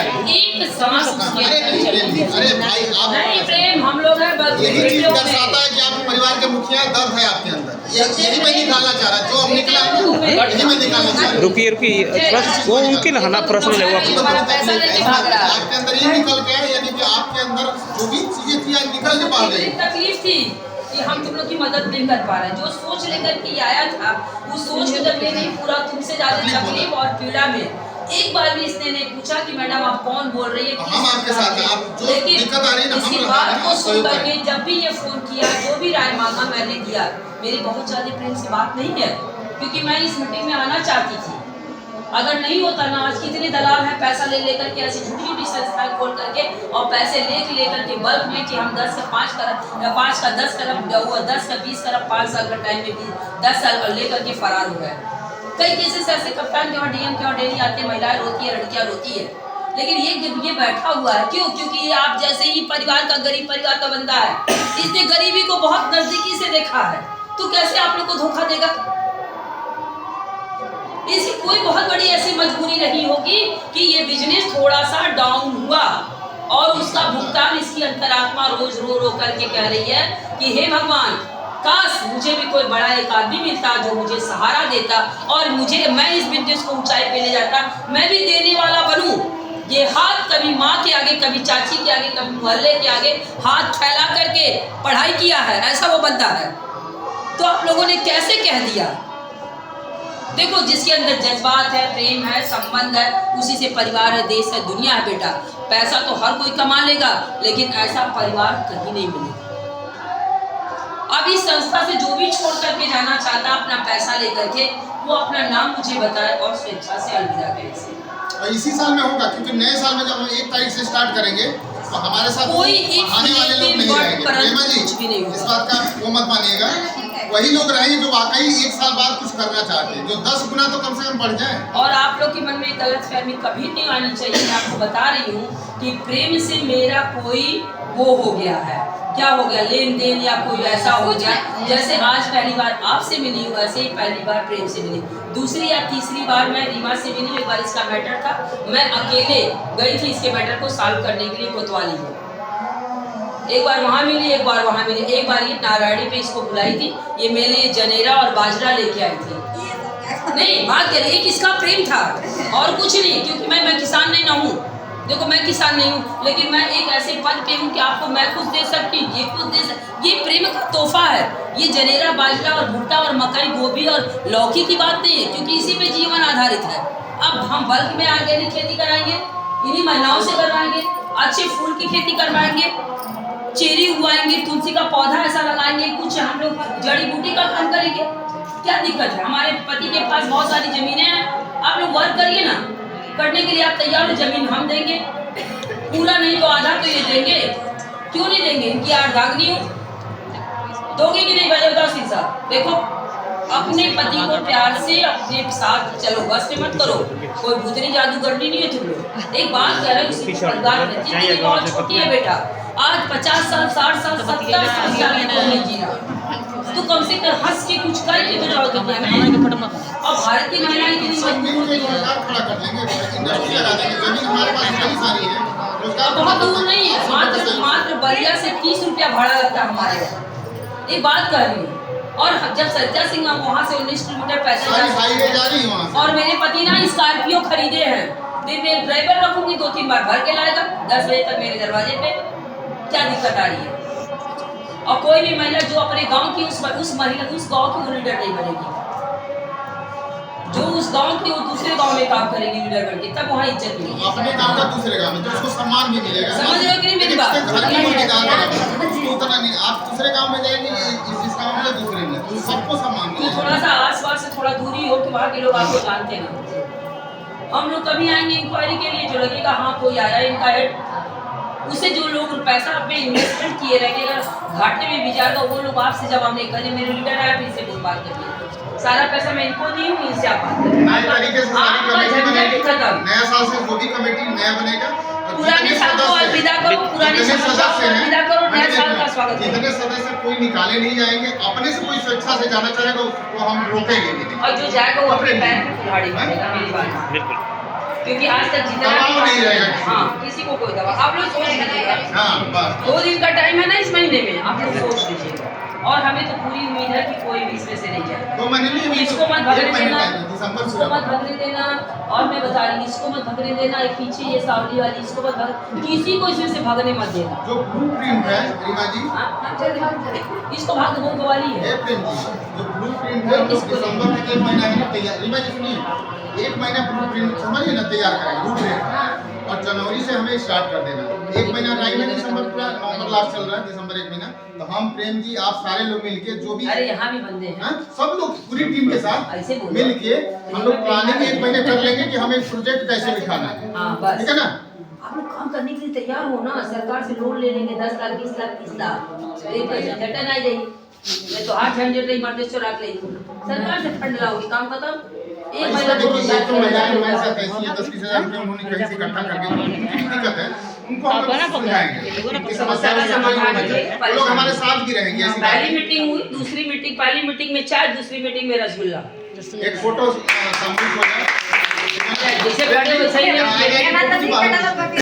एक सांस उसके अरे भाई आप नहीं प्रेम हम लोग हैं बस यही चीज बेटियों में। दर्शाता है कि आपके परिवार के मुखिया दर्द है आपके अंदर। यही मैं निकालना चाह रहा जो अब निकला यही मैं निकालना चाह रहा रुकिए वो उनकी ना प्रश्न है वो हमारा पैसा लेके भाग रहा है। आपके अंदर ये निकल के है, यानी कि आपके अंदर जो भी चीजें थी आज निकल के बाहर गई। तकलीफ थी कि हम तुम लोग की मदद नहीं कर पा रहे। जो सोच लेकर के आया था उस सोच को जब ये नहीं पूरा तुमसे ज्यादा तकलीफ और पीड़ा में एक बार भी इसने नहीं पूछा कि मैडम आप कौन बोल रही है, हम आपके साथ हैं, आप जो दिक्कत आ रही है ना इसकी हम बात को सुन सहयोग करके करें। जब भी ये फोन किया जो भी राय मांगा मैंने दिया। मेरी बहुत ज्यादा प्रेम से बात नहीं है क्योंकि मैं इस मीटिंग में आना चाहती थी। अगर नहीं होता ना आज कितने दलाल हैं पैसा ले लेकर के ऐसी झूठी झूठी संस्थाएं खोल करके और पैसे लेकर के बल्क में कि हम 10 का 5 करब या 5 का 10 करब या हुआ 10 का 20 करब 5 साल का टाइम में भी 10 साल और लेकर के फरार हो गए। कई केसेस ऐसे कप्तान के वहाँ डीएम के वहाँ डेली आते हैं, महिलाएं रोती है, लड़कियां रोती है, लेकिन ये बैठा हुआ है क्यों? क्योंकि ये आप जैसे ही परिवार का गरीब परिवार का बंदा है, इसने गरीबी को बहुत नजदीकी से देखा है, तो कैसे आप लोग को धोखा देगा? इसकी कोई बहुत बड़ी ऐसी मजबूरी नहीं होगी कि ये बिजनेस थोड़ा सा डाउन हुआ और उसका भुगतान इसकी अंतरात्मा रोज रो रो करके कह रही है कि हे भगवान काश मुझे भी कोई बड़ा एक आदमी मिलता जो मुझे सहारा देता और मैं इस बिजनेस को ऊंचाई पे ले जाता, मैं भी देने वाला बनूं। ये हाथ कभी माँ के आगे, कभी चाची के आगे, कभी मोहल्ले के आगे हाथ फैला करके पढ़ाई किया है, ऐसा वो बनता है। तो आप लोगों ने कैसे कह दिया? देखो जिसके अंदर जज्बात है, प्रेम है, संबंध है, उसी से परिवार है, देश है, दुनिया है। बेटा पैसा तो हर कोई कमा लेगा लेकिन ऐसा परिवार कहीं नहीं मिलेगा। अब इस संस्था से जो भी छोड़ करके जाना चाहता अपना पैसा लेकर के वो अपना नाम मुझे बताए और स्वेच्छा से अलविदा करे। और इसी साल में होगा क्योंकि नए साल में जब हम 1 तारीख से स्टार्ट करेंगे तो हमारे साथ कोई आने वाले लोग नहीं रहेंगे। प्रेमा जी कुछ भी नहीं इस बात का वो मत मानिएगा, वही लोग रहेंगे जो वाकई 1 साल बाद कुछ करना चाहते हैं, जो 10 गुना तो कम से कम बढ़ जाए। और आप लोग के मन में गलतफहमी कभी नहीं आनी चाहिए। मैं आपको बता रही हूँ कि प्रेम से मेरा कोई वो हो गया है, क्या हो गया, लेन देन या कोई ऐसा हो गया। जैसे आज पहली बार आपसे मिली हूँ वैसे ही पहली बार प्रेम से मिली, दूसरी या तीसरी बार मैं रीमा से मिली। एक बार इसका मैटर था, मैं अकेले गई थी इसके मैटर को सॉल्व करने के लिए कोतवाली में। एक बार वहाँ मिली, एक बार वहाँ मिली, एक बार ये नारायणी पे इसको बुलाई थी, ये मेरे लिए जनेरा और बाजरा लेके आई थी। नहीं बात कर रही, किसका प्रेम था और कुछ नहीं, क्योंकि मैं किसान नहीं ना हूँ। देखो मैं किसान नहीं हूँ लेकिन मैं एक ऐसे पद पे हूँ कि आपको मैं कुछ दे सकती हूँ, ये कुछ दे सकती। ये प्रेम का तोहफा है। ये जनेरा, बाजरा और भुट्टा और मकई, गोभी और लौकी की बात नहीं है क्योंकि इसी पे जीवन आधारित है। अब हम बल्क में ऑर्गेनिक खेती कराएंगे, इन्हीं महिलाओं से करवाएंगे, अच्छे फूल की खेती करवाएंगे, चेरी उगाएंगे, तुलसी का पौधा ऐसा लगाएंगे, कुछ हम लोग जड़ी बूटी का काम करेंगे। क्या दिक्कत है? हमारे पति के पास बहुत सारी जमीनें हैं, आप लोग वर्क करिए ना। करने के लिए आप तैयार हो? जमीन हम देंगे, पूरा नहीं तो आधा तो ये देंगे। क्यों नहीं देंगे? इनकी आर्दागनी हो दोगे कि नहीं? बजाओ 10 हिसाब। देखो अपने पति को प्यार से अपने साथ चलो, बस में मत करो। कोई भूतनी जादूगरनी नहीं है तुम लोग। एक बात कह रहे हो, जिंदगी बहुत छोटी है बेटा। आज 50 साल, 60 साल, 70 साल नहीं जीना, तो कम से कम हंस के कुछ करके तो जाओ दुनिया में। और भारत की महिलाएं कितनी मजबूत है, खड़ा कर देंगे, इंडस्ट्री लगा देंगे, जमीन हमारे पास इतनी सारी है, रोजगार बहुत दूर नहीं है। मात्र बलिया से 30 रुपया भाड़ा लगता है हमारे यहाँ। एक बात कर रही हूँ। और जब सत्या सिंह वहाँ से 19 किलोमीटर पैदल जा रही है, और मेरे पति ना स्कॉर्पियो खरीदे हैं, दिन में ड्राइवर रखूंगी 2-3 बार भर के लाएगा, 10 बजे तक मेरे दरवाजे पे। क्या दिक्कत आ रही है? और कोई भी महिला जो अपने गांव की उस गांव की वो लीडर नहीं बनेगी, जो उस गांव की वो दूसरे गांव में काम करेगी लीडर बनके, तब वहाँ इज्जत मिलेगी। अपने गांव का दूसरे गांव में तो उसको सम्मान भी मिलेगा। समझ रहे हो कि नहीं मेरी बात? उतना नहीं, आप दूसरे गांव में जाएंगे, इस गांव में दूसरे में, तो सबको सम्मान तो मिलेगा। थोड़ा सा आस-पास से थोड़ा दूरी हो कि वहाँ के लोग आपको जानते ना। हम लोग कभी आएंगे इंक्वायरी के लिए, जो लगेगा हाँ कोई आया इनका हेड, उसे जो लोग पैसा अपने इन्वेस्टमेंट किए रहेंगे, घाटे में भी जाएगा वो लोग आपसे जब हमने कहे मेरे लीडर आया फिर से बात करिए, सारा पैसा मैं इनको दी हूँ, इनसे आप बात करिए। नए तरीके से सारी कमेटी बनेगी, खत्म। नया साल से जो भी कमेटी नया बनेगा, पुराने साल को अलविदा करो, पुराने समस्या को अलविदा करो, नया साल का स्वागत करो। जितने सदस्य कोई निकाले नहीं जाएंगे, अपने से कोई स्वेच्छा से जाना चाहेगा उसको हम रोकेंगे नहीं। और जो जाएगा वो अपने पैर पे कुल्हाड़ी मारेगा, मेरी बात। बिल्कुल। क्योंकि आज तक जितना दबाव नहीं रहेगा। हाँ आपको कोई दवा, आप लोग सोच लीजिएगा। हाँ बस 2 दिन का टाइम है ना इस महीने में, आप लोग सोच लीजिएगा। और हमें तो पूरी उम्मीद है कि कोई भी इसमें से नहीं जाए। 2 महीने नहीं, इसको मत भगने देना, दिसंबर इसको मत भगने देना। और मैं बता रही हूँ, इसको मत भगने देना, एक पीछे ये सावली वाली, इसको मत भग, किसी को इसमें से भगने मत देना। जो ब्लूप्रिंट है रीमा जी, इसको भाग दो वाली है। ये प्रिंट जी, जो ब्लूप्रिंट है वो दिसंबर में 1 महीना है ना तैयार। रीमा जी सुनिए, 1 महीना ब्लूप्रिंट समझिए ना तैयार करेंगे रूपरेखा, और जनवरी से हमें स्टार्ट कर देना। 1 महीना टाइम है, दिसंबर पूरा, नवंबर लास्ट चल रहा है, दिसंबर 1 महीना। तो हम प्रेम जी आप सारे लोग मिलके जो भी, अरे यहाँ भी बंदे हैं, सब लोग पूरी टीम के साथ ऐसे बोलो। मिलके हम लोग प्लानिंग 1 महीने कर लेंगे कि हमें प्रोजेक्ट कैसे बिठाना है। हाँ बस, ठीक है ना? आप लोग काम करने के लिए तैयार हो ना। सरकार से लोन ले लेंगे 10 लाख 20 लाख 30 लाख, एक झंझट नहीं रही। मैं तो 8 झंझट रही, मर्देश चुरा के ली। सरकार से फंड लाओगी, काम खत्म। एक इसका महीना देखिए, एक तो महिलाएं हमारे साथ ऐसी है, 10-20 हजार रुपये उन्होंने कहीं से इकट्ठा करके दिक्कत है, उनको हम लोग समझाएंगे। उनकी समस्या भी समाधान होना चाहिए। वो लोग हमारे साथ भी रहेंगे। ऐसी बात पहली नहीं। मीटिंग हुई, दूसरी मीटिंग, पहली मीटिंग में चाय, दूसरी मीटिंग में रसगुल्ला। एक फोटो सम्मिलित हो जाए, जैसे बड़े वैसे ही